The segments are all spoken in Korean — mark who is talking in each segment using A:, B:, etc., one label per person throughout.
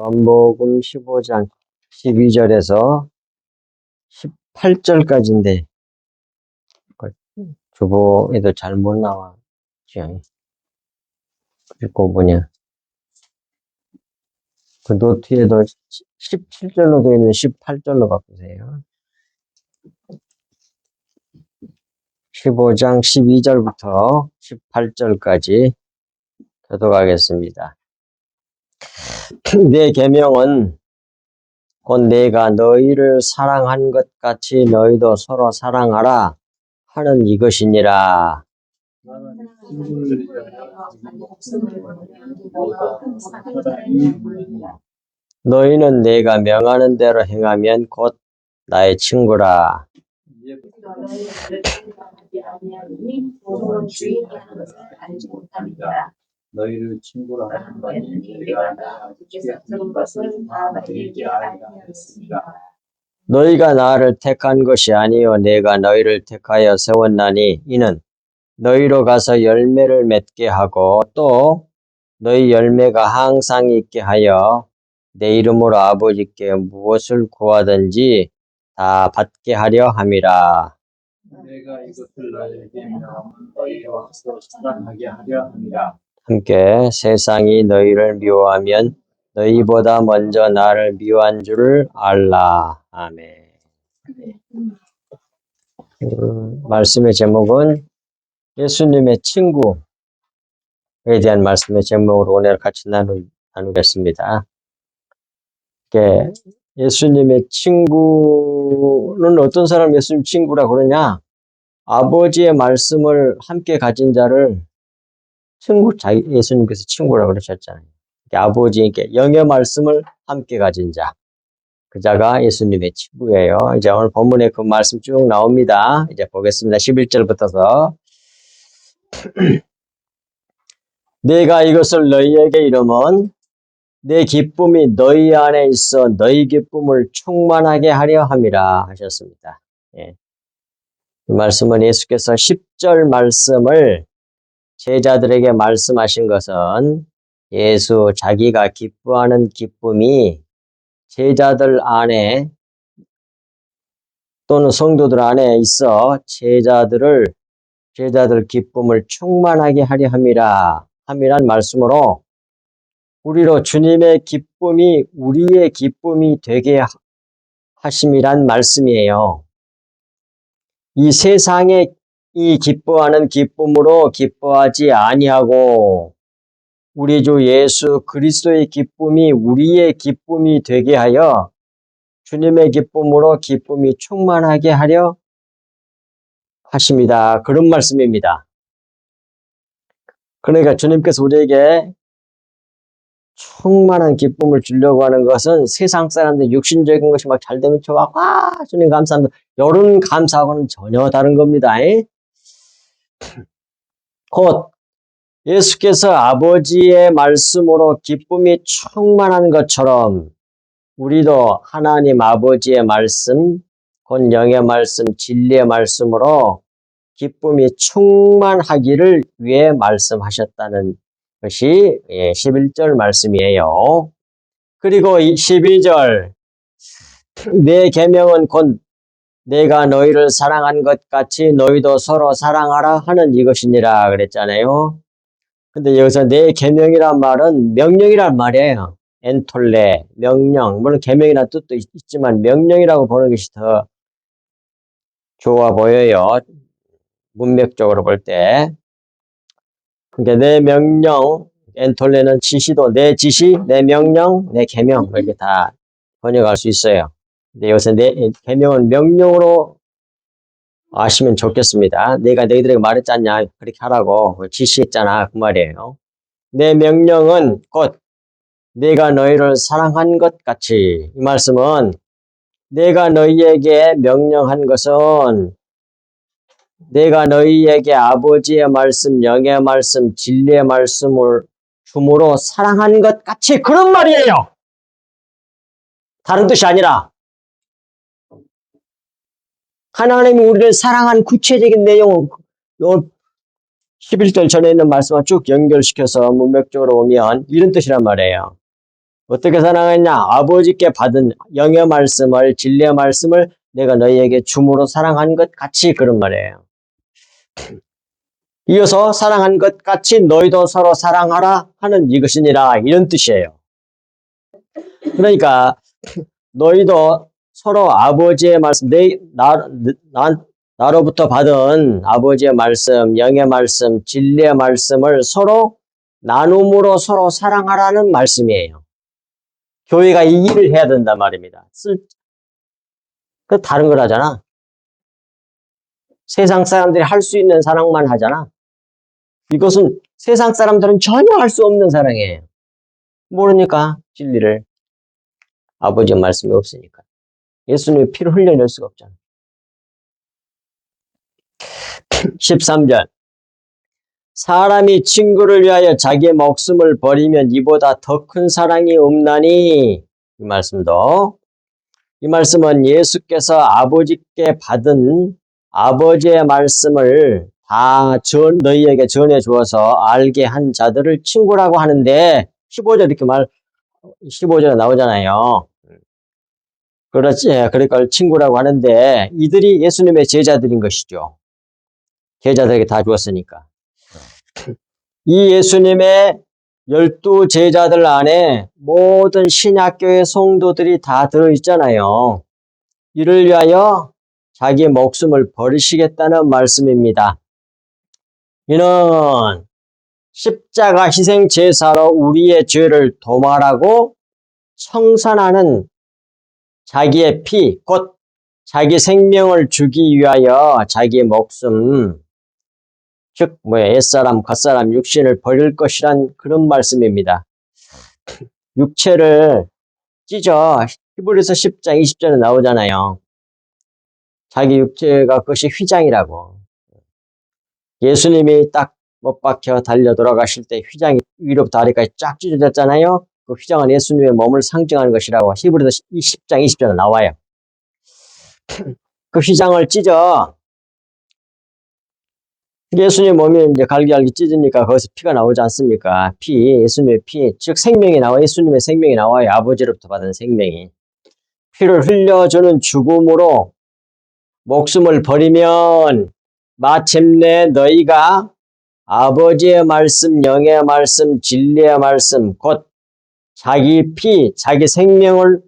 A: 요한복음 15장 12절에서 18절까지인데 주보에도 잘못 나왔지. 그리고 그 노트에도 17절로 되어 있는 18절로 바꾸세요. 15장 12절부터 18절까지 교독하겠습니다. 내 계명은 곧 내가 너희를 사랑한 것 같이 너희도 서로 사랑하라 하는 이것이니라. 너희는 내가 명하는 대로 행하면 곧 나의 친구라.
B: 너희를 친구로 하는 것은 내가 아버지께서 들은 것을 다 너희에게 알게 하였습니다.
A: 너희가 나를 택한 것이 아니요 내가 너희를 택하여 세웠나니 이는 너희로 가서 열매를 맺게 하고 또 너희 열매가 항상 있게 하여 내 이름으로 아버지께 무엇을 구하든지 다 받게 하려 함이라.
B: 내가 이것을 너희에게 명하면 너희와 서로 사랑하게 하려 함이라.
A: 함께 세상이 너희를 미워하면 너희보다 먼저 나를 미워한 줄을 알라. 아멘. 말씀의 제목은 예수님의 친구에 대한 말씀의 제목으로 오늘 같이 나누겠습니다. 예수님의 친구는 어떤 사람 예수님 친구라고 그러냐? 아버지의 말씀을 함께 가진 자를 예수님께서 친구라고 그러셨잖아요. 아버지께 영의 말씀을 함께 가진 자. 그 자가 예수님의 친구예요. 이제 오늘 본문에 그 말씀 쭉 나옵니다. 이제 보겠습니다. 11절부터서. 내가 이것을 너희에게 이르면 내 기쁨이 너희 안에 있어 너희 기쁨을 충만하게 하려 함이라 하셨습니다. 예. 이 말씀은 예수께서 10절 말씀을 제자들에게 말씀하신 것은 예수 자기가 기뻐하는 기쁨이 제자들 안에 또는 성도들 안에 있어 제자들 기쁨을 충만하게 하려 함이란 말씀으로 우리로 주님의 기쁨이 우리의 기쁨이 되게 하심이란 말씀이에요. 이 세상에 이 기뻐하는 기쁨으로 기뻐하지 아니하고 우리 주 예수 그리스도의 기쁨이 우리의 기쁨이 되게 하여 주님의 기쁨으로 기쁨이 충만하게 하려 하십니다. 그런 말씀입니다. 그러니까 주님께서 우리에게 충만한 기쁨을 주려고 하는 것은 세상 사람들 육신적인 것이 막 잘 되면 좋아. 주님 감사합니다. 이런 감사하고는 전혀 다른 겁니다. 곧 예수께서 아버지의 말씀으로 기쁨이 충만한 것처럼 우리도 하나님 아버지의 말씀, 곧 영의 말씀, 진리의 말씀으로 기쁨이 충만하기를 위해 말씀하셨다는 것이 11절 말씀이에요. 그리고 12절 내 계명은 곧 내가 너희를 사랑한 것 같이 너희도 서로 사랑하라 하는 이것이니라 그랬잖아요. 근데 여기서 내 계명이란 말은 명령이란 말이에요. 엔톨레, 명령. 물론 계명이라는 뜻도 있지만 명령이라고 보는 것이 더 좋아 보여요. 문맥적으로 볼 때. 그러니까 내 명령, 엔톨레는 지시도, 내 지시, 내 명령, 내 계명 이렇게 다 번역할 수 있어요. 근데 여기서 내 계명은 명령으로 아시면 좋겠습니다. 내가 너희들에게 말했지 않냐? 그렇게 하라고 지시했잖아. 그 말이에요. 내 명령은 곧 내가 너희를 사랑한 것 같이. 이 말씀은 내가 너희에게 명령한 것은 내가 너희에게 아버지의 말씀, 영의 말씀, 진리의 말씀을 줌으로 사랑한 것 같이 그런 말이에요. 다른 뜻이 아니라 하나님이 우리를 사랑한 구체적인 내용을 11절 전에 있는 말씀과 쭉 연결시켜서 문맥적으로 보면 이런 뜻이란 말이에요. 어떻게 사랑했냐? 아버지께 받은 영의 말씀을, 진리의 말씀을 내가 너희에게 줌으로 사랑한 것 같이, 그런 말이에요. 이어서 사랑한 것 같이 너희도 서로 사랑하라 하는 이것이니라, 이런 뜻이에요. 그러니까 너희도 서로 아버지의 말씀, 나로부터 받은 아버지의 말씀, 영의 말씀, 진리의 말씀을 서로 나눔으로 서로 사랑하라는 말씀이에요. 교회가 이 일을 해야 된단 말입니다. 그 다른 걸 하잖아. 세상 사람들이 할 수 있는 사랑만 하잖아. 이것은 세상 사람들은 전혀 할 수 없는 사랑이에요. 모르니까, 진리를. 아버지의 말씀이 없으니까. 예수님의 피를 흘려낼 수가 없잖아. 13절. 사람이 친구를 위하여 자기의 목숨을 버리면 이보다 더 큰 사랑이 없나니. 이 말씀도. 이 말씀은 예수께서 아버지께 받은 아버지의 말씀을 다 너희에게 전해 주어서 알게 한 자들을 친구라고 하는데, 15절 이렇게 15절에 나오잖아요. 그렇지. 그러니까 친구라고 하는데, 이들이 예수님의 제자들인 것이죠. 제자들에게 다 주었으니까. 이 예수님의 12 제자들 안에 모든 신약교회 성도들이 다 들어있잖아요. 이를 위하여 자기 목숨을 버리시겠다는 말씀입니다. 이는 십자가 희생 제사로 우리의 죄를 도말하고 청산하는 자기의 피, 곧 자기 생명을 주기 위하여 자기 목숨, 즉 옛사람, 겉사람, 육신을 버릴 것이란 그런 말씀입니다. 육체를 찢어. 히브리서 10장 20절에 나오잖아요. 자기 육체가 그것이 휘장이라고. 예수님이 딱 못 박혀 달려 돌아가실 때 휘장이 위로부터 아래까지 쫙 찢어졌잖아요. 그 휘장은 예수님의 몸을 상징하는 것이라고 히브리서 10장 20절에 나와요. 그 휘장을 찢어. 예수님 몸이 이제 갈기갈기 찢으니까 거기서 피가 나오지 않습니까? 예수님의 피, 즉 생명이 나와, 예수님의 생명이 나와요. 아버지로부터 받은 생명이. 피를 흘려주는 죽음으로 목숨을 버리면 마침내 너희가 아버지의 말씀, 영의 말씀, 진리의 말씀, 곧 자기 피, 자기 생명을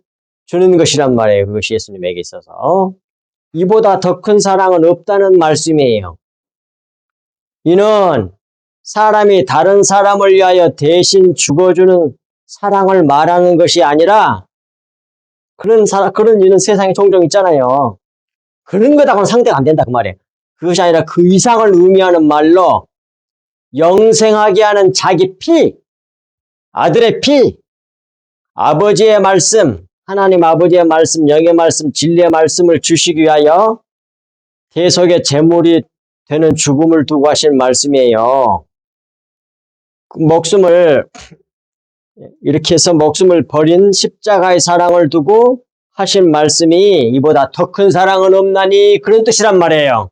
A: 주는 것이란 말이에요. 그것이 예수님에게 있어서. 이보다 더 큰 사랑은 없다는 말씀이에요. 이는 사람이 다른 사람을 위하여 대신 죽어주는 사랑을 말하는 것이 아니라, 그런 일은 세상에 종종 있잖아요. 그런 거하고는 상대가 안 된다, 그 말이에요. 그것이 아니라 그 이상을 의미하는 말로 영생하게 하는 자기 피, 아들의 피, 아버지의 말씀, 하나님 아버지의 말씀, 영의 말씀, 진리의 말씀을 주시기 위하여 대속의 제물이 되는 죽음을 두고 하신 말씀이에요. 목숨을 이렇게 해서 목숨을 버린 십자가의 사랑을 두고 하신 말씀이 이보다 더 큰 사랑은 없나니, 그런 뜻이란 말이에요.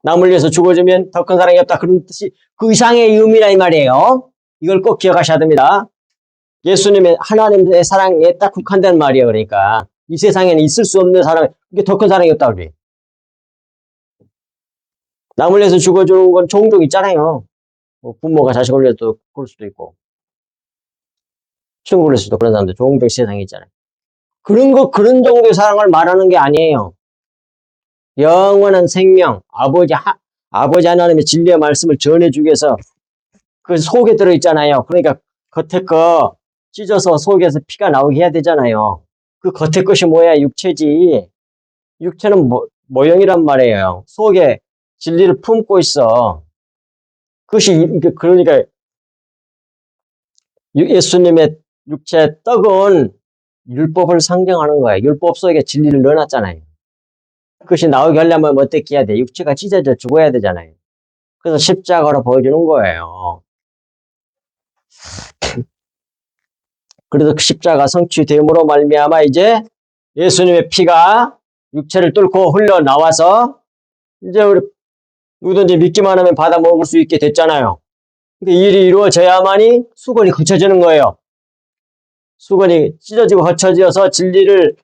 A: 남을 위해서 죽어주면 더 큰 사랑이 없다, 그런 뜻이 그 이상의 의미라 이 말이에요. 이걸 꼭 기억하셔야 됩니다. 예수님의 하나님의 사랑에 딱 국한된 말이에요. 그러니까 이 세상에는 있을 수 없는 사랑, 이게 더 큰 사랑이 없다 그래. 남을 위해서 죽어주는 건 종종 있잖아요. 부모가 자식을 위해서 그럴 수도 있고, 친구를 위해서도 그런 사람들 종종 세상에 있잖아요. 그런 정도의 사랑을 말하는 게 아니에요. 영원한 생명, 아버지 하나님의 진리의 말씀을 전해주기 위해서 그 속에 들어있잖아요. 그러니까 겉에 거 찢어서 속에서 피가 나오게 해야 되잖아요. 그 겉에 것이 뭐야? 육체지. 육체는 모형이란 말이에요. 속에 진리를 품고 있어. 그러니까 예수님의 육체 떡은 율법을 상징하는 거예요. 율법 속에 진리를 넣어놨잖아요. 그것이 나오게 하려면 어떻게 해야 돼? 육체가 찢어져 죽어야 되잖아요. 그래서 십자가로 보여주는 거예요. 그래서 그 십자가 성취됨으로 말미암아 이제 예수님의 피가 육체를 뚫고 흘러나와서 이제 누구든지 믿기만 하면 받아 먹을 수 있게 됐잖아요. 근데 일이 이루어져야만이 수건이 거쳐지는 거예요. 수건이 찢어지고 헛쳐져서 진리를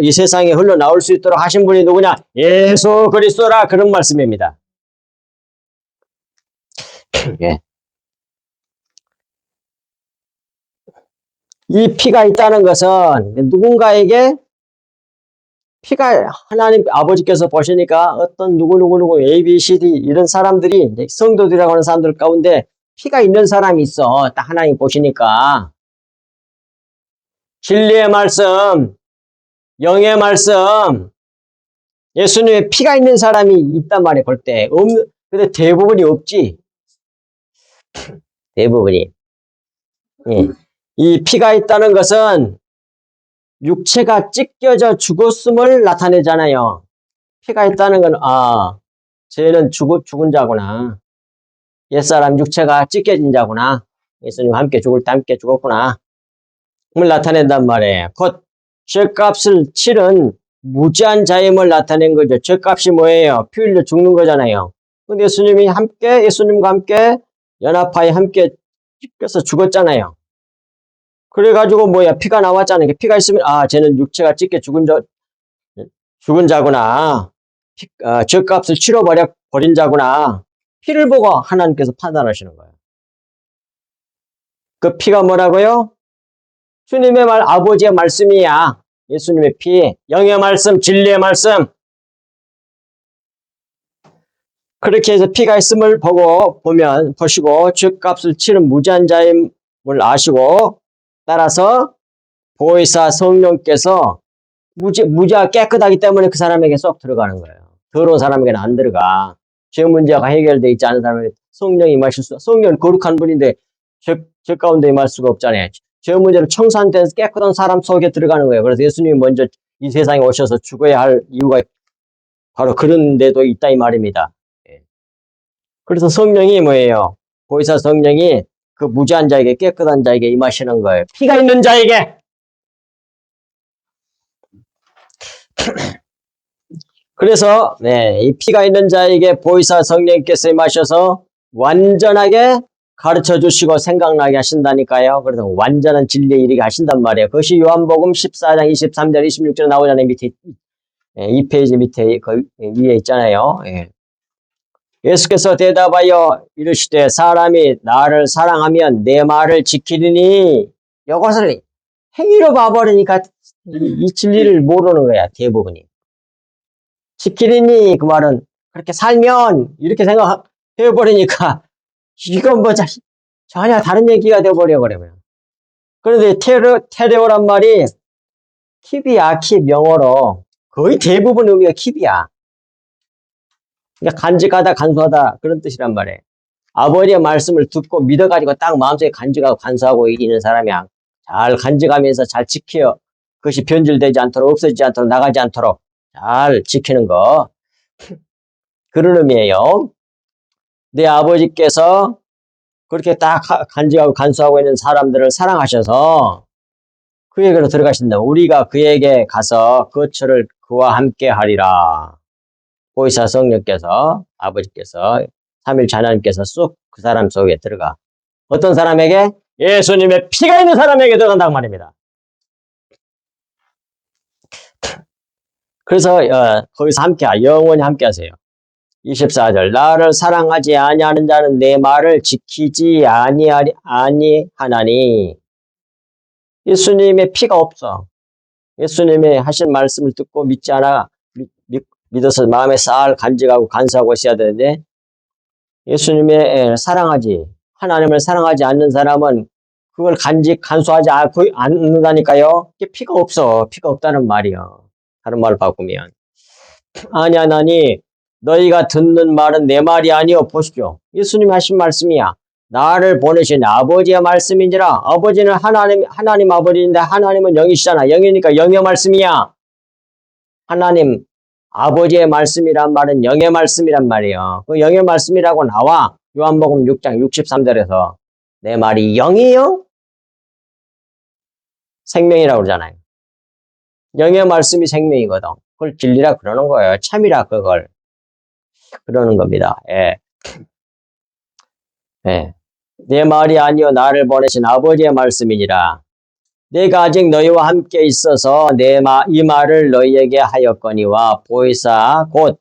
A: 이 세상에 흘러나올 수 있도록 하신 분이 누구냐? 예수 그리스도라. 그런 말씀입니다. 예. 이 피가 있다는 것은 누군가에게 피가 하나님 아버지께서 보시니까 어떤 누구 A, B, C, D 이런 사람들이 성도들이라고 하는 사람들 가운데 피가 있는 사람이 있어. 딱 하나님 보시니까 진리의 말씀, 영의 말씀, 예수님의 피가 있는 사람이 있단 말이에요. 볼 때. 근데 대부분이 없지. 대부분이. 예. 이 피가 있다는 것은 육체가 찢겨져 죽었음을 나타내잖아요. 피가 있다는 건, 쟤는 죽은 자구나. 옛사람 육체가 찢겨진 자구나. 예수님 함께 죽을 때 함께 죽었구나. 을 나타낸단 말이에요. 곧 죄값을 치른 무지한 자임을 나타낸 거죠. 죄값이 뭐예요? 피 흘려 죽는 거잖아요. 근데 예수님과 함께 연합하여 함께 찢겨서 죽었잖아요. 그래가지고 피가 나왔잖아요. 피가 있으면 쟤는 육체가 찢겨 죽은 자구나. 죄값을 치러버린 자구나. 피를 보고 하나님께서 판단하시는 거예요. 그 피가 뭐라고요? 주님의 아버지의 말씀이야. 예수님의 피, 영의 말씀, 진리의 말씀. 그렇게 해서 피가 있음을 보시고 죄값을 치른 무지한 자임을 아시고 따라서 보혜사 성령께서 무지가 깨끗하기 때문에 그 사람에게 쏙 들어가는 거예요. 더러운 사람에게는 안 들어가. 죄 문제가 해결되어 있지 않은 사람에게 성령이 임하실 성령은 거룩한 분인데 죄 가운데 임할 수가 없잖아요. 죄 문제를 청소한 데서 깨끗한 사람 속에 들어가는 거예요. 그래서 예수님이 먼저 이 세상에 오셔서 죽어야 할 이유가 바로 그런 데도 있다 이 말입니다. 그래서 성령이 뭐예요? 보혜사 성령이 그 무지한 자에게 깨끗한 자에게 임하시는 거예요. 피가 있는 자에게. 그래서 이 피가 있는 자에게 보혜사 성령께서 임하셔서 완전하게 가르쳐 주시고 생각나게 하신다니까요. 그래서 완전한 진리에 이르게 하신단 말이에요. 그것이 요한복음 14장 23절 26절에 나오잖아요. 밑에 2페이지 밑에 위에 있잖아요. 예수께서 대답하여 이르시되 사람이 나를 사랑하면 내 말을 지키리니 이것을 행위로 봐버리니까 이 진리를 모르는 거야. 대부분이. 지키리니 그 말은 그렇게 살면 이렇게 생각해버리니까 이건 전혀 다른 얘기가 되어버려 버려요. 그런데 테레오란 말이 킵이야. 킵 영어로 거의 대부분 의미가 킵이야. 그러니까 간직하다 간수하다 그런 뜻이란 말이에요. 아버지의 말씀을 듣고 믿어가지고 딱 마음속에 간직하고 간수하고 있는 사람이야. 잘 간직하면서 잘 지켜. 그것이 변질되지 않도록 없어지지 않도록 나가지 않도록 잘 지키는 거. 그런 의미예요. 내 아버지께서 그렇게 딱 간직하고 간수하고 있는 사람들을 사랑하셔서 그에게로 들어가신다. 우리가 그에게 가서 거처를 그와 함께 하리라. 보혜사 성령께서 아버지께서 삼일체 하나님께서 쑥 그 사람 속에 들어가. 어떤 사람에게? 예수님의 피가 있는 사람에게 들어간다고 말입니다. 그래서 거기서 영원히 함께 하세요. 24절 나를 사랑하지 아니하는 자는 내 말을 지키지 아니하나니. 예수님의 피가 없어. 예수님의 하신 말씀을 듣고 믿지 않아 믿어서 마음에 쌀 간직하고 간수하고 있어야 되는데 예수님의 하나님을 사랑하지 않는 사람은 그걸 간수하지 않는다니까요. 피가 없어. 피가 없다는 말이요. 다른 말을 바꾸면 아니하나니 너희가 듣는 말은 내 말이 아니요. 보십시오. 예수님이 하신 말씀이야. 나를 보내신 아버지의 말씀인지라. 아버지는 하나님 아버지인데 하나님은 영이시잖아. 영이니까 영의 말씀이야. 하나님 아버지의 말씀이란 말은 영의 말씀이란 말이에요. 그 영의 말씀이라고 나와. 요한복음 6장 63절에서 내 말이 영이요? 생명이라고 그러잖아요. 영의 말씀이 생명이거든. 그걸 진리라 그러는 거예요. 참이라 그걸 그러는 겁니다. 내 말이 아니요 나를 보내신 아버지의 말씀이니라. 내가 아직 너희와 함께 있어서 이 말을 너희에게 하였거니와 보혜사 곧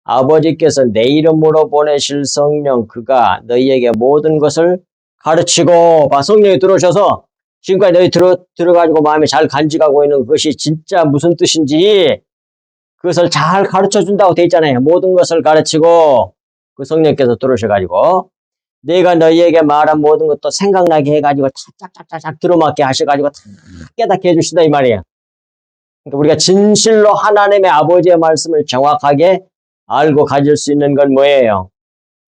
A: 아버지께서 내 이름으로 보내실 성령 그가 너희에게 모든 것을 가르치고 성령이 들어오셔서 지금까지 너희 들어가지고 마음에 잘 간직하고 있는 그것이 진짜 무슨 뜻인지 그것을 잘 가르쳐준다고 돼 있잖아요. 모든 것을 가르치고 그 성령께서 들어오셔가지고 내가 너희에게 말한 모든 것도 생각나게 해가지고 짝짝짝짝 들어맞게 하셔가지고 다 깨닫게 해주신다 이 말이에요. 그러니까 우리가 진실로 하나님의 아버지의 말씀을 정확하게 알고 가질 수 있는 건 뭐예요?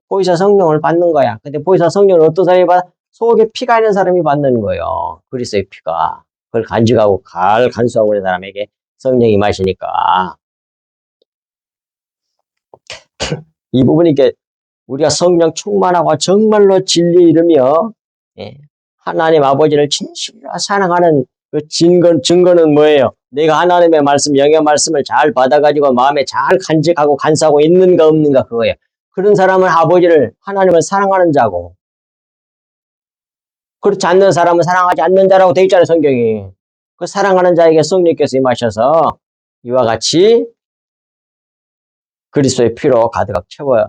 A: 보혜사 성령을 받는 거야. 근데 보혜사 성령을 어떤 사람이 받아? 속에 피가 있는 사람이 받는 거예요. 그리스도의 피가. 그걸 간직하고 간수하고 있는 사람에게 성령이 마시니까. 이 부분이 이게 우리가 성령 충만하고 정말로 진리 이루며 하나님 아버지를 진실로 사랑하는 그 증거는 뭐예요? 내가 하나님의 말씀, 영의 말씀을 잘 받아가지고 마음에 잘 간직하고 간사하고 있는가 없는가 그거예요. 그런 사람은 하나님을 사랑하는 자고 그렇지 않는 사람은 사랑하지 않는 자라고 되어 있잖아요, 성경이. 그 사랑하는 자에게 성령께서 임하셔서 이와 같이 그리스도의 피로 가득 채워요.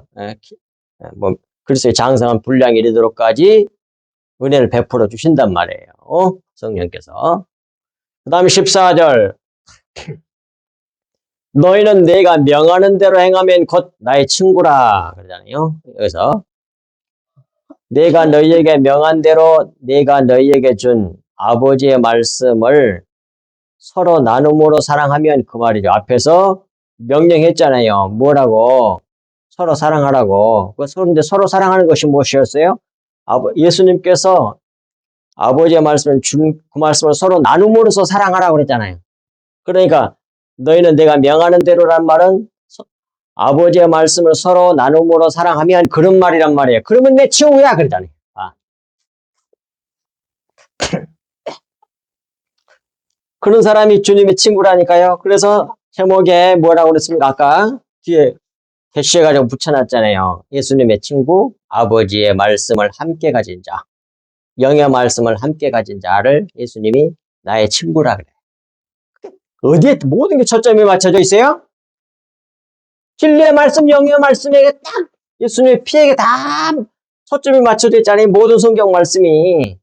A: 그리스도의 장성한 분량이 이르도록까지 은혜를 베풀어 주신단 말이에요. 성령께서. 그 다음에 14절. 너희는 내가 명하는 대로 행하면 곧 나의 친구라. 그러잖아요. 여기서. 내가 너희에게 명한 대로 내가 너희에게 준 아버지의 말씀을 서로 나눔으로 사랑하면 그 말이죠. 앞에서 명령했잖아요. 뭐라고? 서로 사랑하라고. 그런데 서로 사랑하는 것이 무엇이었어요? 예수님께서 아버지의 말씀을 준 그 말씀을 서로 나눔으로써 사랑하라고 그랬잖아요. 그러니까 너희는 내가 명하는 대로란 말은 아버지의 말씀을 서로 나눔으로 사랑하면 그런 말이란 말이에요. 그러면 내 친구야 그랬잖아요. 그런 사람이 주님의 친구라니까요. 그래서 제목에 뭐라고 그랬습니까? 아까 뒤에 대시해가지고 붙여놨잖아요. 예수님의 친구, 아버지의 말씀을 함께 가진 자, 영의 말씀을 함께 가진 자를 예수님이 나의 친구라 그래요. 어디에 모든 게 초점이 맞춰져 있어요? 진리의 말씀, 영의 말씀에게 딱 예수님의 피에게 다 초점이 맞춰져 있잖아요. 모든 성경 말씀이.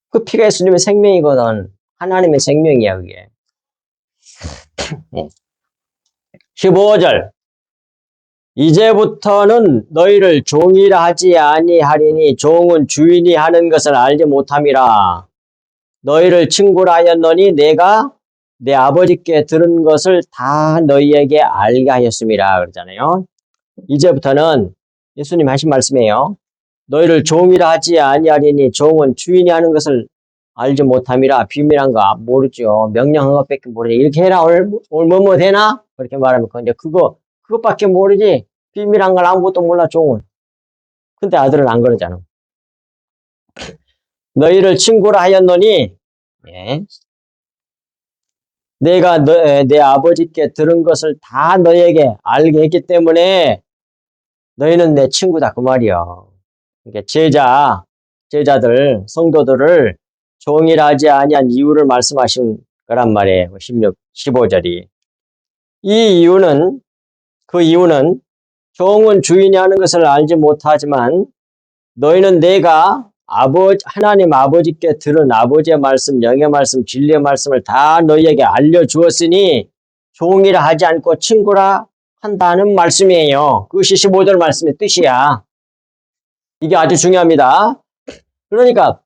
A: 그 피가 예수님의 생명이거든. 하나님의 생명이야 그게. 15절. 이제부터는 너희를 종이라 하지 아니하리니 종은 주인이 하는 것을 알지 못함이라. 너희를 친구라 하였노니 내가 내 아버지께 들은 것을 다 너희에게 알게 하였음이라 그러잖아요. 이제부터는 예수님 하신 말씀이에요. 너희를 종이라 하지 아니하리니 종은 주인이 하는 것을 알지 못함이라. 비밀한 거 모르죠. 명령한 것밖에 모르지. 이렇게 해라. 오늘 뭐뭐 되나? 그렇게 말하면 근데 그것밖에 모르지. 비밀한 걸 아무것도 몰라 종은. 근데 아들은 안 그러잖아. 너희를 친구라 하였노니 내가 내 아버지께 들은 것을 다 너희에게 알게 했기 때문에 너희는 내 친구다 그 말이야. 그러니까 제자들, 성도들을 종이라 하지 아니한 이유를 말씀하신 거란 말이에요. 15절이. 그 이유는 종은 주인이 하는 것을 알지 못하지만 너희는 내가 하나님 아버지께 들은 아버지의 말씀, 영의 말씀, 진리의 말씀을 다 너희에게 알려주었으니 종이라 하지 않고 친구라 한다는 말씀이에요. 그것이 15절 말씀의 뜻이야. 이게 아주 중요합니다. 그러니까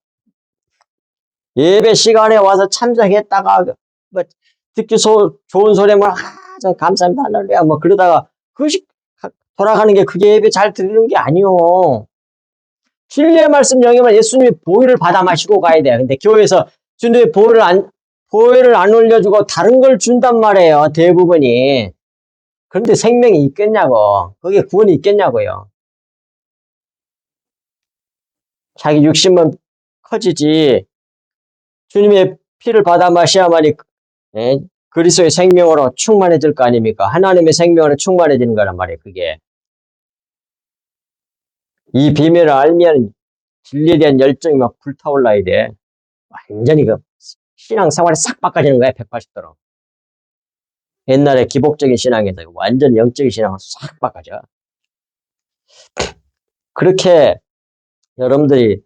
A: 예배 시간에 와서 참석했다가 듣기 좋은 소리 감사합니다 할렐루야 그러다가 그것이 돌아가는 게 그게 예배 잘 들리는 게 아니요. 진리의 말씀 영의 말 예수님이 보혈을 받아 마시고 가야 돼요. 근데 교회에서 주님의 보혈을 안 올려주고 다른 걸 준단 말이에요. 대부분이. 그런데 생명이 있겠냐고. 거기에 구원이 있겠냐고요. 자기 육신만 커지지. 주님의 피를 받아 마셔야만이 그리스도의 생명으로 충만해질 거 아닙니까? 하나님의 생명으로 충만해지는 거란 말이에요. 그게. 이 비밀을 알면 진리에 대한 열정이 막 불타올라야 돼. 완전히 그 신앙생활이 싹 바꿔지는 거야, 180도로. 옛날에 기복적인 신앙에서 완전 영적인 신앙으로 싹 바꿔져. 그렇게 여러분들이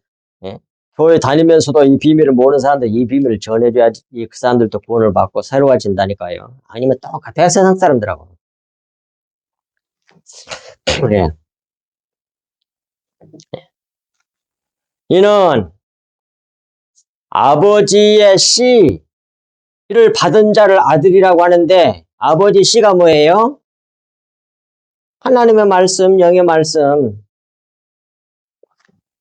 A: 예? 교회 다니면서도 이 비밀을 모르는 사람들 이 비밀을 전해줘야지 그 사람들도 구원을 받고 새로워진다니까요. 아니면 똑같아요, 세상 사람들하고. 예. 이는 아버지의 씨를 받은 자를 아들이라고 하는데 아버지 씨가 뭐예요? 하나님의 말씀, 영의 말씀.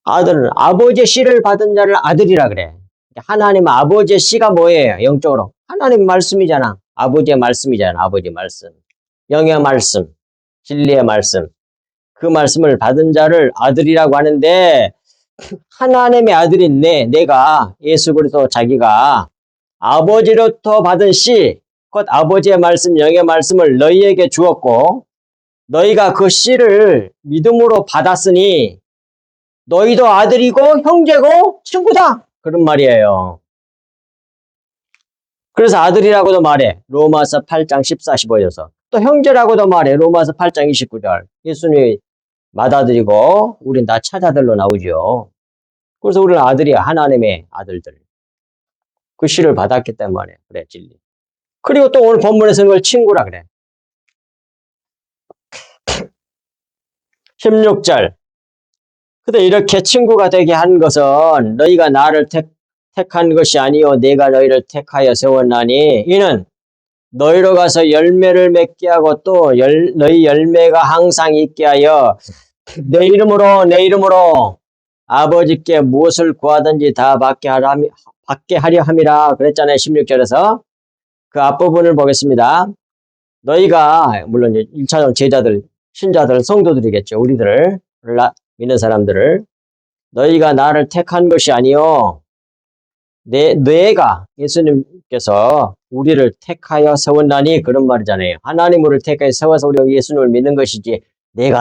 A: 아들은 아버지의 씨를 받은 자를 아들이라 그래. 하나님 아버지의 씨가 뭐예요? 영적으로. 하나님 말씀이잖아. 아버지의 말씀이잖아. 아버지 말씀. 영의 말씀. 진리의 말씀. 그 말씀을 받은 자를 아들이라고 하는데 하나님의 아들인 내가 예수 그리스도 자기가 아버지로부터 받은 씨, 곧 아버지의 말씀, 영의 말씀을 너희에게 주었고 너희가 그 씨를 믿음으로 받았으니 너희도 아들이고 형제고 친구다. 그런 말이에요. 그래서 아들이라고도 말해. 로마서 8장 14, 15에서. 또 형제라고도 말해. 로마서 8장 29절. 예수님이 맏아들이고 우린 다 차자들로 나오죠. 그래서 우리는 아들이야. 하나님의 아들들. 그 씨를 받았기 때문에 그래, 진리. 그리고 또 오늘 본문에서 그걸 친구라 그래. 16절. 근데 이렇게 친구가 되게 한 것은 너희가 나를 택한 것이 아니요 내가 너희를 택하여 세웠나니 이는 너희로 가서 열매를 맺게 하고 또 너희 열매가 항상 있게 하여 내 이름으로 아버지께 무엇을 구하든지 다 받게 하려 함이라 그랬잖아요. 16절에서 그 앞부분을 보겠습니다. 너희가 물론 1차적으로 제자들, 신자들, 성도들이겠죠. 우리들을 믿는 사람들을 너희가 나를 택한 것이 아니요 내가 예수님께서 우리를 택하여 세웠나니 그런 말이잖아요. 하나님 우리를 택하여 세워서 우리가 예수님을 믿는 것이지 내가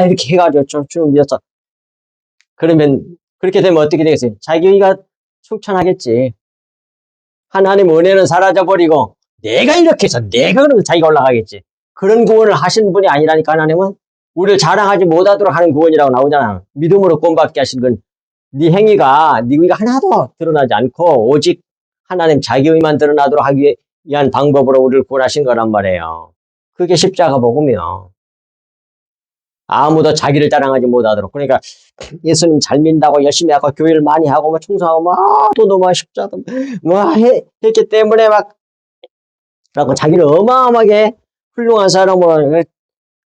A: 이렇게 해가지고 좀 믿었어. 그러면 그렇게 되면 어떻게 되겠어요? 자기가 충천하겠지. 하나님 은혜는 사라져버리고 내가 이렇게 해서 내가 그러면 자기가 올라가겠지. 그런 구원을 하신 분이 아니라니까. 하나님은 우리를 자랑하지 못하도록 하는 구원이라고 나오잖아. 믿음으로 구원받게 하신 건 네 행위가 네 의가 하나도 드러나지 않고 오직 하나님 자기 의만 드러나도록 하기 위한 방법으로 우리를 구원하신 거란 말이에요. 그게 십자가 복음이요. 아무도 자기를 자랑하지 못하도록. 그러니까 예수님 잘 믿는다고 열심히 하고 교회를 많이 하고 충성하고 돈도 십자도 했기 때문에 라고 자기를 어마어마하게 훌륭한 사람으로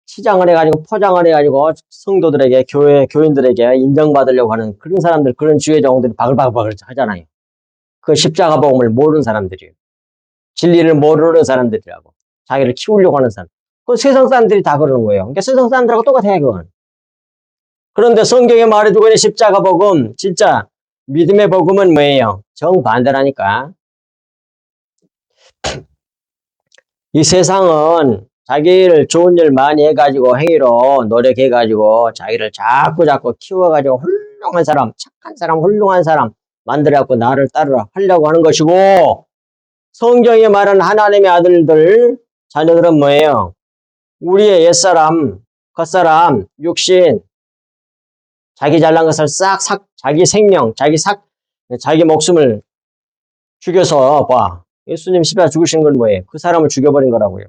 A: 치장을 해가지고 포장을 해가지고 성도들에게 교인들에게 인정받으려고 하는 그런 사람들, 그런 주의 종들이 바글바글 하잖아요. 그 십자가 복음을 모르는 사람들이에요. 진리를 모르는 사람들이라고. 자기를 키우려고 하는 사람. 그 세상 사람들이 다 그러는 거예요. 그러니까 세상 사람들하고 똑같아요, 그건. 그런데 성경에 말해주고 있는 십자가 복음, 진짜 믿음의 복음은 뭐예요? 정반대라니까. 이 세상은 자기를 좋은 일 많이 해가지고 행위로 노력해가지고 자기를 자꾸 키워가지고 훌륭한 사람, 착한 사람, 훌륭한 사람 만들어갖고 나를 따르라 하려고 하는 것이고 성경이 말하는 하나님의 아들들, 자녀들은 뭐예요? 우리의 옛사람, 겉사람, 육신, 자기 잘난 것을 자기 생명, 자기 목숨을 죽여서 예수님 십자가 죽으신 건 뭐예요? 그 사람을 죽여버린 거라고요.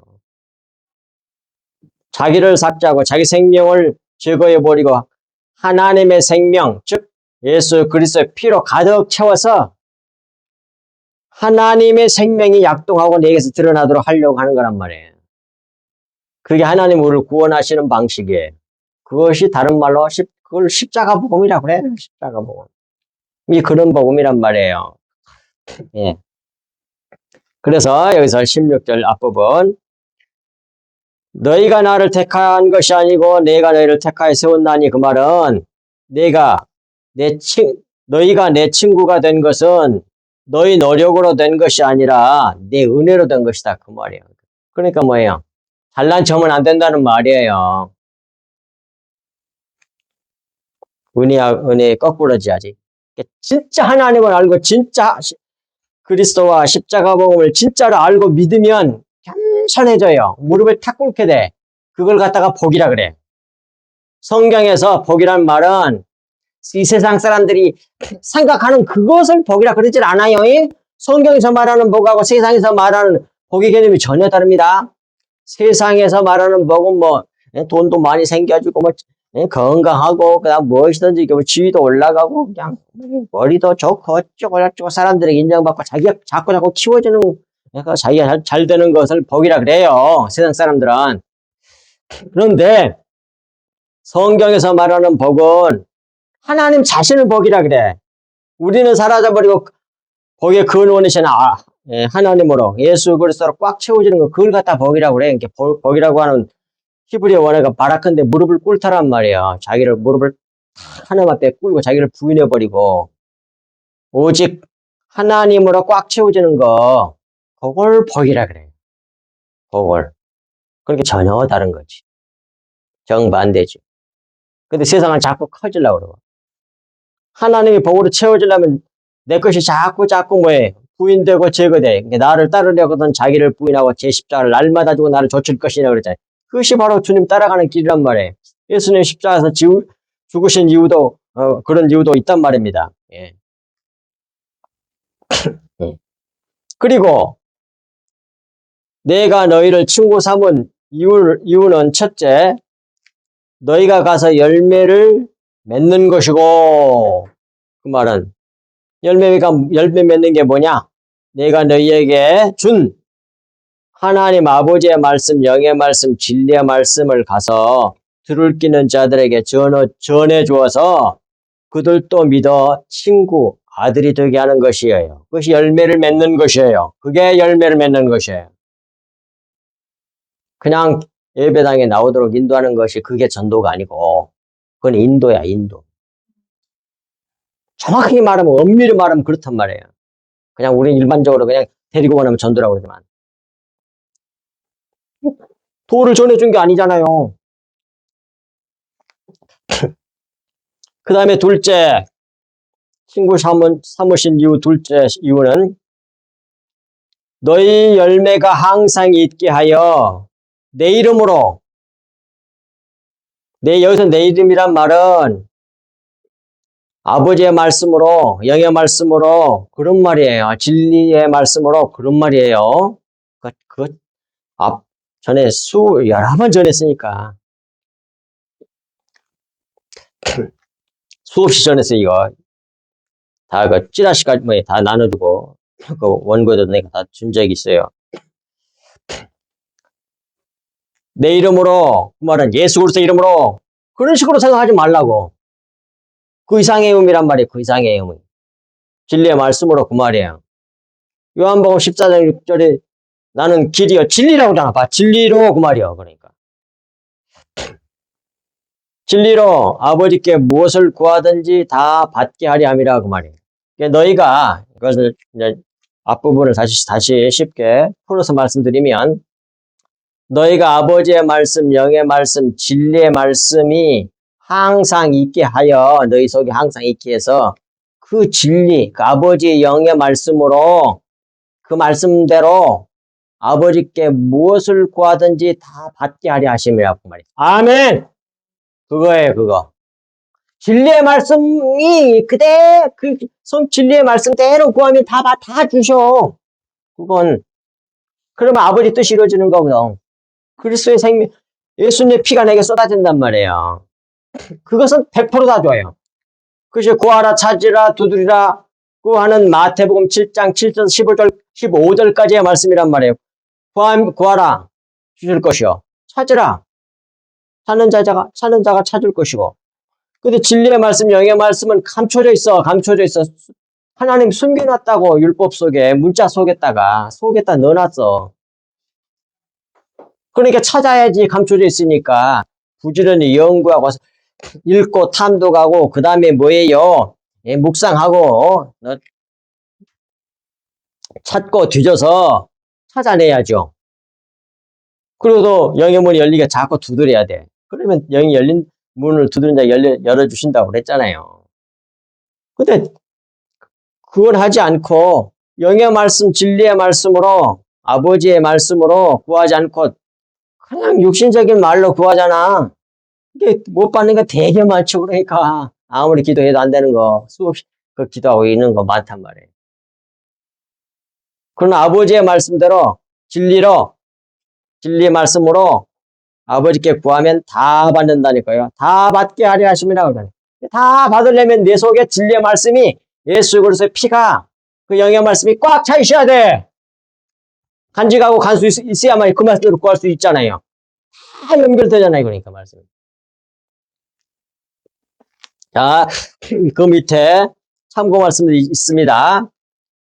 A: 자기를 삭제하고 자기 생명을 제거해버리고 하나님의 생명, 즉 예수 그리스도의 피로 가득 채워서 하나님의 생명이 약동하고 내게서 드러나도록 하려고 하는 거란 말이에요. 그게 하나님 우리를 구원하시는 방식이에요. 그것이 다른 말로 그걸 십자가 복음이라고 그래요. 십자가 복음. 그런 복음이란 말이에요. 예. 그래서 여기서 16절 앞부분 너희가 나를 택한 것이 아니고 내가 너희를 택하여 세웠나니 그 말은 너희가 내 친구가 된 것은 너희 노력으로 된 것이 아니라 내 은혜로 된 것이다. 그 말이에요. 그러니까 뭐예요? 잘난 척하면 안 된다는 말이에요. 은혜 거꾸로지야지. 진짜 하나님을 알고 진짜 그리스도와 십자가 복음을 진짜로 알고 믿으면 겸손해져요. 무릎을 탁 꿇게 돼. 그걸 갖다가 복이라 그래. 성경에서 복이란 말은 이 세상 사람들이 생각하는 그것을 복이라 그러질 않아요. 성경에서 말하는 복하고 세상에서 말하는 복의 개념이 전혀 다릅니다. 세상에서 말하는 복은 뭐 돈도 많이 생겨지고 뭐 건강하고 그다음 무엇이든지 지위도 올라가고 그냥 머리도 좋고 어쩌고 사람들에게 인정받고 자기가 자꾸 키워주는 그러니까 자기가 잘 되는 것을 복이라 그래요. 세상 사람들은. 그런데 성경에서 말하는 복은 하나님 자신을 복이라 그래. 우리는 사라져버리고 복의 근원이신 하나님으로 예수 그리스도로 꽉 채워지는 거 그걸 갖다 복이라고 그래. 이렇게 복이라고 하는 히브리 원어가 바라크인데 무릎을 꿇다란 말이야. 자기를 무릎을 하나님 앞에 꿇고 자기를 부인해버리고 오직 하나님으로 꽉 채워지는 거 그걸 복이라 그래. 그걸. 그렇게 전혀 다른 거지. 정반대지. 근데 세상은 자꾸 커지려고 그러고 하나님이 복으로 채워지려면 내 것이 자꾸 뭐해 부인되고 제거돼. 나를 따르려거든 자기를 부인하고 제 십자가를 날마다 주고 나를 좇을 것이냐 그러잖아요. 그것이 바로 주님 따라가는 길이란 말이에요. 예수님 십자가에서 죽으신 이유도 그런 이유도 있단 말입니다. 예. 그리고 내가 너희를 친구 삼은 이유는 첫째, 너희가 가서 열매를 맺는 것이고, 그 말은 열매 맺는 게 뭐냐? 내가 너희에게 준 하나님 아버지의 말씀, 영의 말씀, 진리의 말씀을 가서 들을 끼는 자들에게 전해 주어서 그들도 믿어 친구, 아들이 되게 하는 것이에요. 그것이 열매를 맺는 것이에요. 그게 열매를 맺는 것이에요. 그냥 예배당에 나오도록 인도하는 것이 그게 전도가 아니고 그건 인도야, 인도. 정확하게 말하면 엄밀히 말하면 그렇단 말이에요. 그냥 우리는 일반적으로 그냥 데리고 가면 전도라고 그러지만 도를 전해준 게 아니잖아요. 그 다음에 둘째, 친구 삼으신 이유 둘째 이유는 너희 열매가 항상 있게 하여 내 이름으로 여기서 내 이름이란 말은 아버지의 말씀으로 영의 말씀으로 그런 말이에요. 진리의 말씀으로 그런 말이에요. 전에 여러 번 전했으니까 수없이 전했어요. 이거 다 찌라시까지 다 나눠주고 그 원고에도 내가 다 준 적이 있어요. 내 이름으로 그 말은 예수 그리스도 이름으로 그런 식으로 생각하지 말라고. 그 이상의 의미란 말이에요. 그 이상의 의미. 진리의 말씀으로 그 말이에요. 요한복음 14장 6절에 나는 길이요 진리라고 하잖아. 봐. 진리로 그 말이요. 그러니까 진리로 아버지께 무엇을 구하든지 다 받게 하리 함이라 그 말이에요. 그러니까 너희가 이것을 이제 앞부분을 다시 쉽게 풀어서 말씀드리면 너희가 아버지의 말씀, 영의 말씀, 진리의 말씀이 항상 있게 하여 너희 속에 항상 있게 해서 그 진리, 그 아버지의 영의 말씀으로 그 말씀대로 아버지께 무엇을 구하든지 다 받게 하려 하심이라고 말이에요. 아멘! 그거예요, 그거. 진리의 말씀이 진리의 말씀대로 구하면 다 주셔. 그러면 아버지 뜻이 이루어지는 거거든. 그리스도의 생명, 예수님의 피가 내게 쏟아진단 말이에요. 그것은 100%다 줘요. 그것이 구하라, 찾으라, 두드리라, 하는 마태복음 7장 7절, 15절까지의 말씀이란 말이에요. 구하라, 주실 것이요. 찾으라, 찾는 자가 찾을 것이고. 근데 진리의 말씀, 영의 말씀은 감춰져 있어. 하나님 숨겨놨다고, 율법 속에, 문자 속에다 넣어놨어. 그러니까 찾아야지 감춰져 있으니까 부지런히 연구하고 읽고 탐독하고 그 다음에 뭐예요? 묵상하고 찾고 뒤져서 찾아내야죠. 그리고 또 영의 문이 열리게 자꾸 두드려야 돼. 그러면 영이 열린 문을 두드린 자 열어주신다고 그랬잖아요. 근데 그건 하지 않고 영의 말씀, 진리의 말씀으로 아버지의 말씀으로 구하지 않고 그냥 육신적인 말로 구하잖아. 이게 못 받는 거 되게 많죠. 그러니까 아무리 기도해도 안 되는 거 수없이 그 기도하고 있는 거 많단 말이에요. 그러나 아버지의 말씀대로 진리로 진리의 말씀으로 아버지께 구하면 다 받는다니까요. 다 받게 하려 하심이라고 그러잖아요. 다 받으려면 내 속에 진리의 말씀이 예수 그리스도의 피가 그 영의 말씀이 꽉 차 있어야 돼. 간직하고 갈 수 있어야만 그 말씀으로 구할 수 있잖아요. 다 연결되잖아요. 그러니까 말씀. 자, 그 밑에 참고 말씀도 있습니다.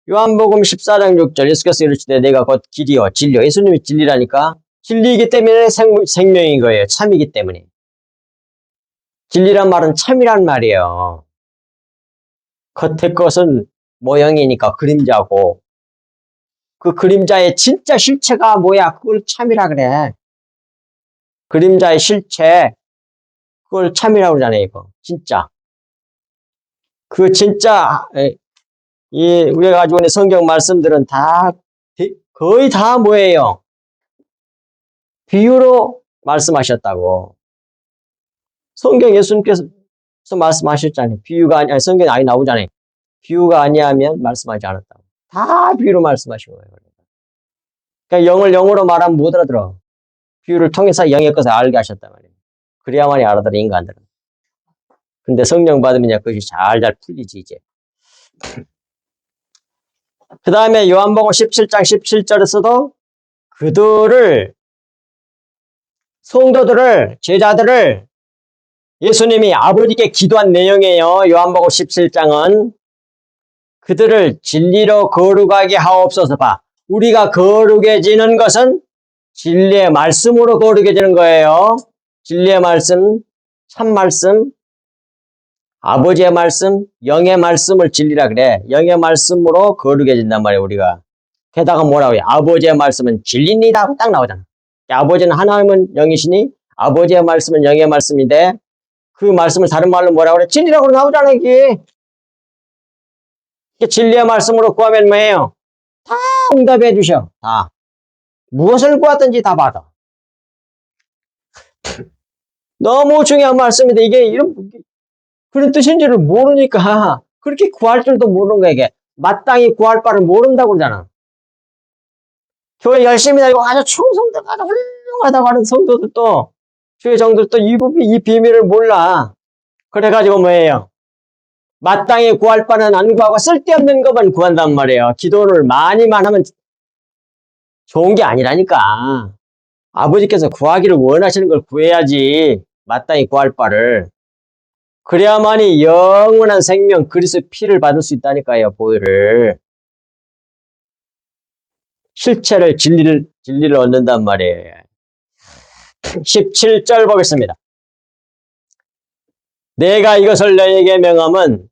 A: 요한복음 14장 6절 예수께서 이르시되 내가 곧 길이요 진리요. 예수님이 진리라니까. 진리이기 때문에 생명인 거예요. 참이기 때문에. 진리란 말은 참이란 말이에요. 겉의 것은 모형이니까 그림자고 그 그림자의 진짜 실체가 뭐야? 그걸 참이라 그래. 그림자의 실체 그걸 참이라고 그러잖아요. 이거 진짜. 그 진짜 우리가 가지고 있는 성경 말씀들은 다 거의 다 뭐예요? 비유로 말씀하셨다고. 성경 예수님께서 말씀하셨잖아요. 비유가 아니 성경에 아예 나오잖아요. 비유가 아니하면 말씀하지 않았다고. 다 비유로 말씀하신 거예요. 그러니까 영을 영으로 말하면 못 알아들어. 비유를 통해서 영의 것을 알게 하셨단 말이에요. 그래야만이 알아들어 인간들은. 근데 성령 받으면 그것이 잘 풀리지 이제. 그 다음에 요한복음 17장 17절에서도 그들을 성도들을 제자들을 예수님이 아버지께 기도한 내용이에요. 요한복음 17장은 그들을 진리로 거룩하게 하옵소서. 봐. 우리가 거룩해지는 것은 진리의 말씀으로 거룩해지는 거예요. 진리의 말씀, 참 말씀, 아버지의 말씀, 영의 말씀을 진리라 그래. 영의 말씀으로 거룩해진단 말이에요, 우리가. 게다가 뭐라고 해요? 아버지의 말씀은 진리입니다 하고 딱 나오잖아. 아버지는 하나님은 영이시니 아버지의 말씀은 영의 말씀인데 그 말씀을 다른 말로 뭐라고 그래? 진리라고 나오잖아, 이게. 진리의 말씀으로 구하면 뭐예요? 다 응답해 주셔. 다. 무엇을 구하든지 다 받아. 너무 중요한 말씀인데 이게 이런 그런 뜻인지를 모르니까 그렇게 구할 줄도 모르는 거야, 이게. 마땅히 구할 바를 모른다고 그러잖아. 교회 열심히 다니고 아주 충성들 아주 훌륭하다고 하는 성도들도 교회 정도도 이 비밀을 몰라. 그래가지고 뭐예요? 마땅히 구할 바는 안 구하고 쓸데없는 것만 구한단 말이에요. 기도를 많이만 하면 좋은 게 아니라니까. 아버지께서 구하기를 원하시는 걸 구해야지. 마땅히 구할 바를. 그래야만이 영원한 생명 그리스도의 피를 받을 수 있다니까요. 보혈을. 실체를 진리를 얻는단 말이에요. 17절 보겠습니다. 내가 이것을 너희에게 명함은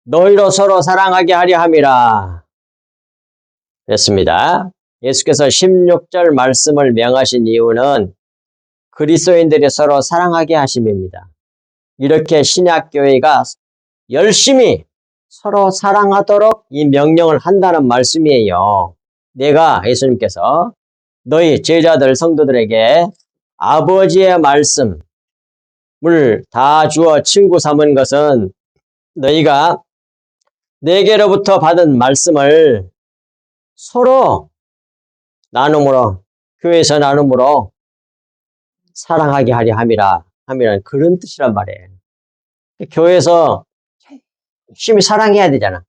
A: 너희로 서로 사랑하게 하려 함이라. 됐습니다. 예수께서 16절 말씀을 명하신 이유는 그리스도인들이 서로 사랑하게 하심입니다. 이렇게 신약교회가 열심히 서로 사랑하도록 이 명령을 한다는 말씀이에요. 내가 예수님께서 너희 제자들 성도들에게 아버지의 말씀을 다 주어 친구 삼은 것은 너희가 내게로부터 받은 말씀을 서로 나눔으로 교회에서 나눔으로 사랑하게 하려 함이라 하면 그런 뜻이란 말이에요. 교회에서 열심히 사랑해야 되잖아.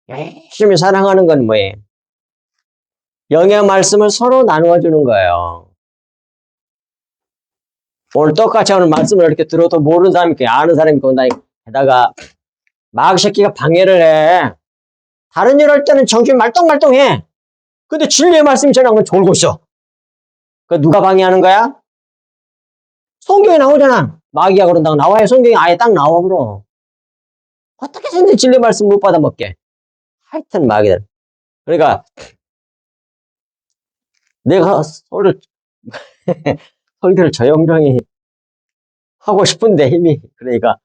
A: 열심히 사랑하는 건 뭐예요? 영의 말씀을 서로 나누어 주는 거예요. 오늘 똑같이 오늘 말씀을 이렇게 들어도 모르는 사람이 있고 아는 사람이 있고 게다가 마귀 새끼가 방해를 해. 다른 일 할 때는 정신 말똥말똥해. 근데 진리의 말씀이 전하면 졸고 있어. 그 누가 방해하는 거야? 성경에 나오잖아. 마귀가 그런다고 나와요. 성경에 아예 딱 나와 그럼. 어떻게 해서든 진리의 말씀 못 받아먹게. 하여튼 마귀들. 그러니까 내가 설교를 조용조용히 하고 싶은데 힘이 그러니까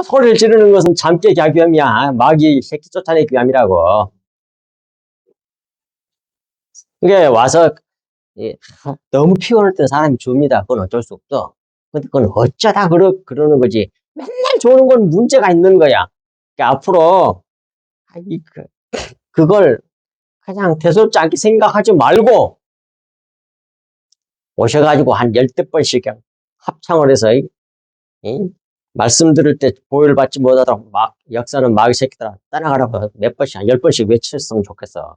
A: 소리를 지르는 것은 잠깨 갸귀함이야. 마귀 새끼 쫓아내기 위함이라고. 이게 와서 너무 피곤할 때 사람이 줍니다. 그건 어쩔 수 없어. 근데 그건 어쩌다 그러는 거지. 맨날 조는 건 문제가 있는 거야. 그러니까 앞으로 그걸 그냥 대수롭지 않게 생각하지 말고 오셔가지고 한 10번씩 그냥 합창을 해서 말씀 들을 때 보혈 받지 못하도록 막 역사는 마귀 새끼들아 따라가라고 몇 번씩 한 10번씩 외쳤으면 좋겠어.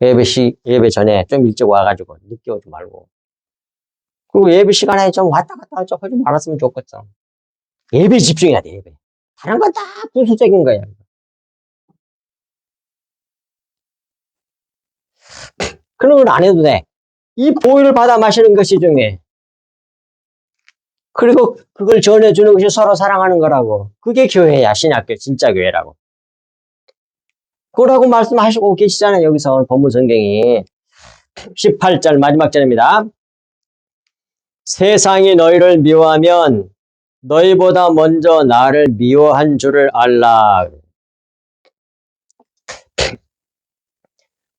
A: 예배 전에 좀 일찍 와가지고 늦게 오지 말고. 그리고 예배 시간에 좀 왔다 갔다 좀 하지 말았으면 좋겠어. 예배 집중해야 돼, 예배. 다른 건 다 부수적인 거야. 그런 건 안 해도 돼. 이 보혈을 받아 마시는 것이 중요해. 그리고 그걸 전해주는 것이 서로 사랑하는 거라고. 그게 교회야, 신약교, 진짜 교회라고. 그러고 말씀하시고 계시잖아요, 여기서 오늘 본문 성경이. 18절 마지막 절입니다. 세상이 너희를 미워하면 너희보다 먼저 나를 미워한 줄을 알라.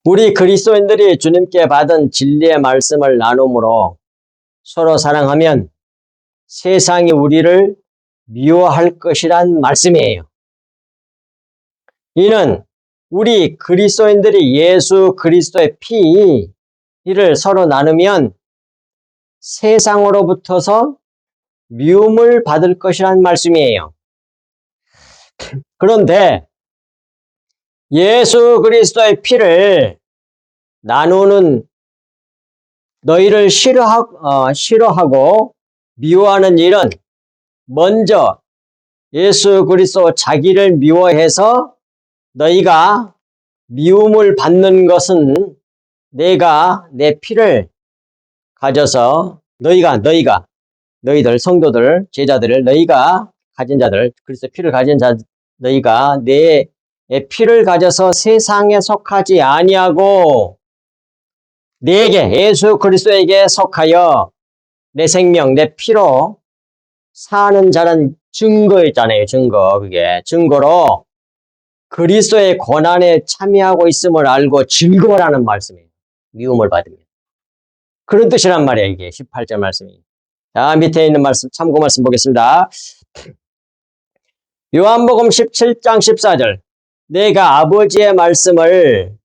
A: 우리 그리스도인들이 주님께 받은 진리의 말씀을 나눔으로 서로 사랑하면 세상이 우리를 미워할 것이란 말씀이에요. 이는 우리 그리스도인들이 예수 그리스도의 피를 서로 나누면 세상으로부터서 미움을 받을 것이란 말씀이에요. 그런데 예수 그리스도의 피를 나누는 너희를 싫어하고 미워하는 일은 먼저 예수 그리스도 자기를 미워해서 너희가 미움을 받는 것은 내가 내 피를 가져서 너희들 성도들 제자들을 너희가 가진 자들 그리스도 피를 가진 자 너희가 내 피를 가져서 세상에 속하지 아니하고 내게 예수 그리스도에게 속하여 내 생명 내 피로 사는 자는 증거였잖아요. 그게 증거로 그리스도의 고난에 참여하고 있음을 알고 즐거워라는 말씀이에요. 미움을 받으면. 그런 뜻이란 말이에요. 이게 18절 말씀이. 자, 밑에 있는 말씀 참고 말씀 보겠습니다. 요한복음 17장 14절 내가 아버지의 말씀을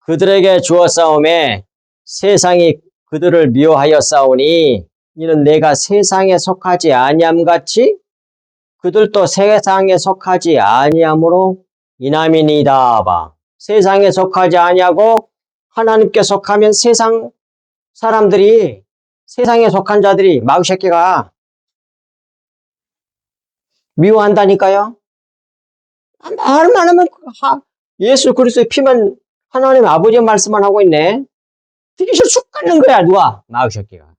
A: 그들에게 주었사오매 세상이 그들을 미워하여 싸우니 이는 내가 세상에 속하지 아니함같이 그들도 세상에 속하지 아니함으로 이남이니이다. 봐. 세상에 속하지 아니하고 하나님께 속하면 세상 사람들이 세상에 속한 자들이 마귀 새끼가 미워한다니까요. 말만 하면 예수 그리스도의 피만 하나님 아버지의 말씀만 하고 있네. 되게 쑥 가는 거야. 누가? 마귀 새끼가.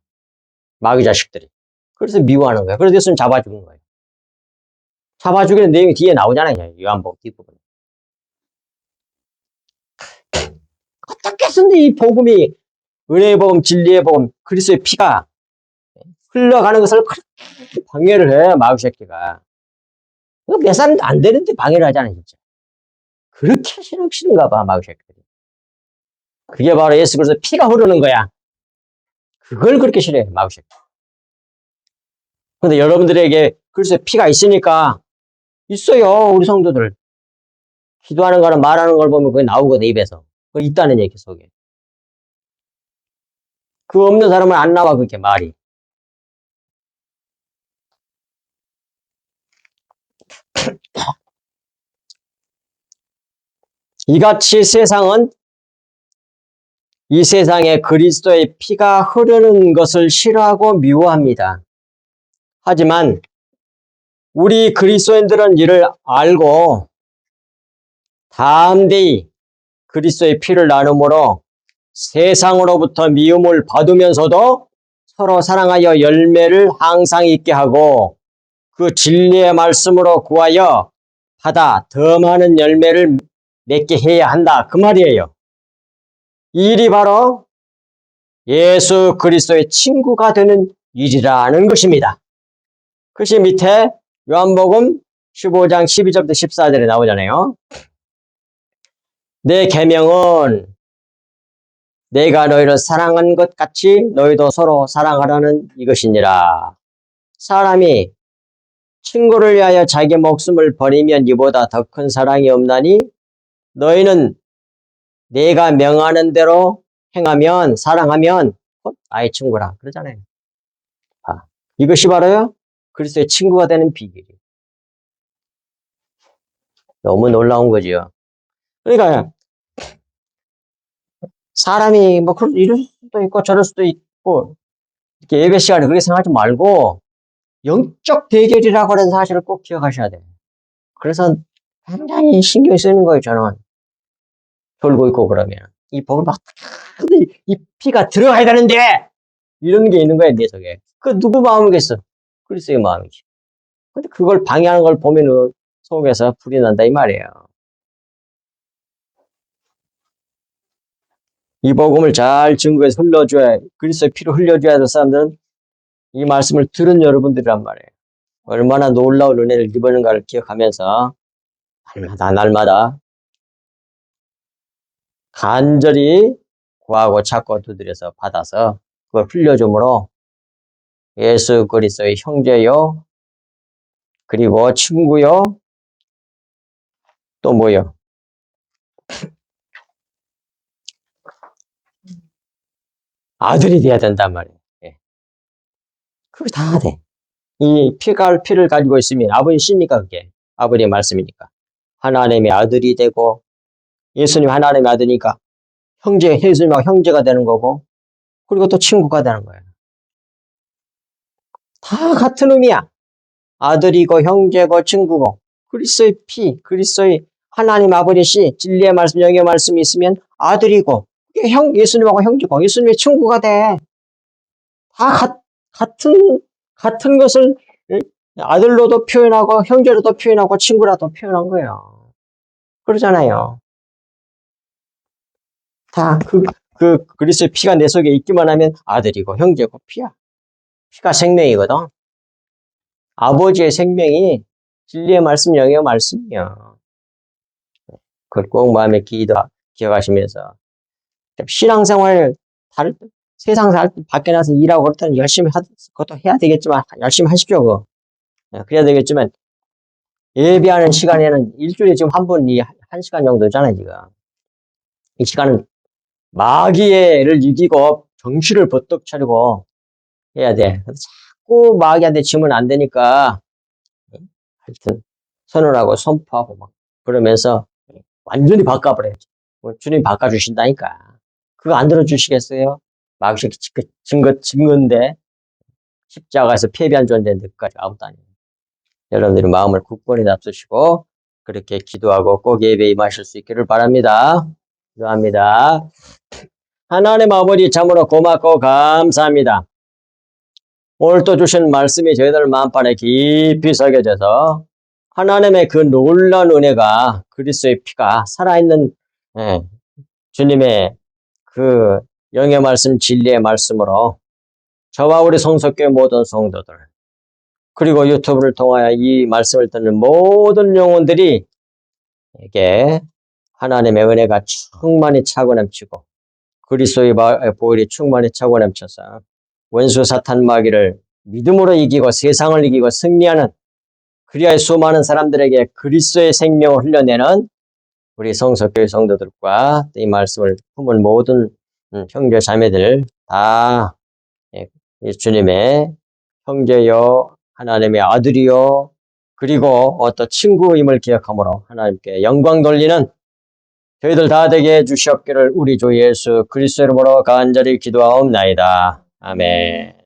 A: 마귀 자식들이. 그래서 미워하는 거야. 그래서 예수는 잡아 죽은 거예요. 잡아 죽이는 내용이 뒤에 나오잖아요. 요한복음 뒷부분에. 어떻게 해서든 이 복음이 은혜의 복음, 진리의 복음, 그리스도의 피가 흘러가는 것을 그렇게 방해를 해. 마귀 새끼가. 몇 사람도 안 되는데 방해를 하잖아요. 진짜. 그렇게 싫은가 봐. 마귀 새끼들이. 그게 바로 예수 그리스도의 피가 흐르는 거야. 그걸 그렇게 싫어해. 마귀 새끼. 근데 여러분들에게 그리스도의 피가 있으니까 있어요. 우리 성도들. 기도하는 거나 말하는 걸 보면 그게 나오거든. 입에서. 그거 있다는 얘기 속에. 그 없는 사람은 안 나와. 그렇게 말이. 이같이 이 세상에 그리스도의 피가 흐르는 것을 싫어하고 미워합니다. 하지만 우리 그리스도인들은 이를 알고 담대히 그리스도의 피를 나눔으로 세상으로부터 미움을 받으면서도 서로 사랑하여 열매를 항상 있게 하고 그 진리의 말씀으로 구하여 받아 더 많은 열매를 맺게 해야 한다. 그 말이에요. 이 일이 바로 예수 그리스도의 친구가 되는 일이라는 것입니다. 그것이 밑에 요한복음 15장 12절부터 14절에 나오잖아요. 내 계명은 내가 너희를 사랑한 것 같이 너희도 서로 사랑하라는 이것이니라. 사람이 친구를 위하여 자기 목숨을 버리면 이보다 더 큰 사랑이 없나니 너희는 내가 명하는 대로 행하면 사랑하면 곧 나의 친구라 그러잖아요. 이것이 바로요 그리스도의 친구가 되는 비결이에요. 너무 놀라운 거지요. 그러니까 사람이 뭐 그런 이럴 수도 있고 저럴 수도 있고 이렇게 예배 시간에 그렇게 생각하지 말고 영적 대결이라고 하는 사실을 꼭 기억하셔야 돼요. 그래서 굉장히 신경이 쓰이는 거예요. 저는 졸고 있고 그러면 이 복을 막 이 피가 들어가야 되는데 이런 게 있는 거예요. 내 속에. 그 누구 마음이겠어? 그리스도의 마음이지. 근데 그걸 방해하는 걸 보면은 속에서 불이 난다 이 말이에요. 이 복음을 잘 증거해서 흘려줘야 그리스도의 피로 흘려줘야 될 사람들은 이 말씀을 들은 여러분들이란 말이에요. 얼마나 놀라운 은혜를 입었는가를 기억하면서 날마다 간절히 구하고 찾고 두드려서 받아서 그걸 흘려줌으로 예수 그리스도의 형제요 그리고 친구요 또 뭐요? 아들이 돼야 된단 말이에요. 예. 그거 다 돼. 이 피를 가지고 있으면 아버지 씨니까 그게 아버지의 말씀이니까 하나님의 아들이 되고 예수님 하나님의 아들이니까 예수님하고 형제가 되는 거고 그리고 또 친구가 되는 거예요. 다 같은 의미야. 아들이고 형제고 친구고 그리스도의 피, 그리스도의 하나님 아버지 씨, 진리의 말씀, 영의 말씀이 있으면 아들이고 예수님하고 형제고 예수님의 친구가 돼. 다 같은 것을 아들로도 표현하고 형제로도 표현하고 친구라도 표현한 거예요. 그러잖아요. 다 그리스도의 피가 내 속에 있기만 하면 아들이고 형제고 피야. 피가 생명이거든. 아버지의 생명이 진리의 말씀, 영의 말씀이야. 그걸 꼭 마음에 기억하시면서 신앙생활 세상 살 밖에 나서 일하고 그렇다는 열심히 그것도 해야 되겠지만 열심히 하십시오. 그거. 그래야 되겠지만 예배하는 시간에는 일주일에 지금 한 번, 한 시간 정도잖아요, 지금. 이 시간은 마귀를 이기고 정신을 번뜩 차리고 해야 돼. 자꾸 마귀한테 지면 안 되니까 하여튼 선언하고 선포하고 막 그러면서 완전히 바꿔버려야지. 주님 바꿔주신다니까. 그거 안 들어주시겠어요? 마귀 증거인데 십자가에서 패배한 존재인데 그까지 아무도 아니에요. 여러분들이 마음을 굳건히 잡수시고 그렇게 기도하고 꼭 예배에 임하실 수 있기를 바랍니다. 기도합니다. 하나님 아버지 참으로 고맙고 감사합니다. 오늘 또 주신 말씀이 저희들 마음판에 깊이 새겨져서 하나님의 그 놀라운 은혜가 그리스도의 피가 살아있는 주님의 그 영의 말씀 진리의 말씀으로 저와 우리 성석교회 모든 성도들 그리고 유튜브를 통하여 이 말씀을 듣는 모든 영혼들이 에게 하나님의 은혜가 충만히 차고 넘치고 그리스도의 보혈이 충만히 차고 넘쳐서 원수 사탄 마귀를 믿음으로 이기고 세상을 이기고 승리하는 그리하여 수많은 사람들에게 그리스도의 생명을 흘려내는 우리 성석교회 성도들과 이 말씀을 품은 모든 형제 자매들 다 주님의 형제요 하나님의 아들이요 그리고 또 친구임을 기억함으로 하나님께 영광 돌리는 저희들 다 되게 해주시옵기를 우리 주 예수 그리스도 이름으로 간절히 기도하옵나이다. 아멘.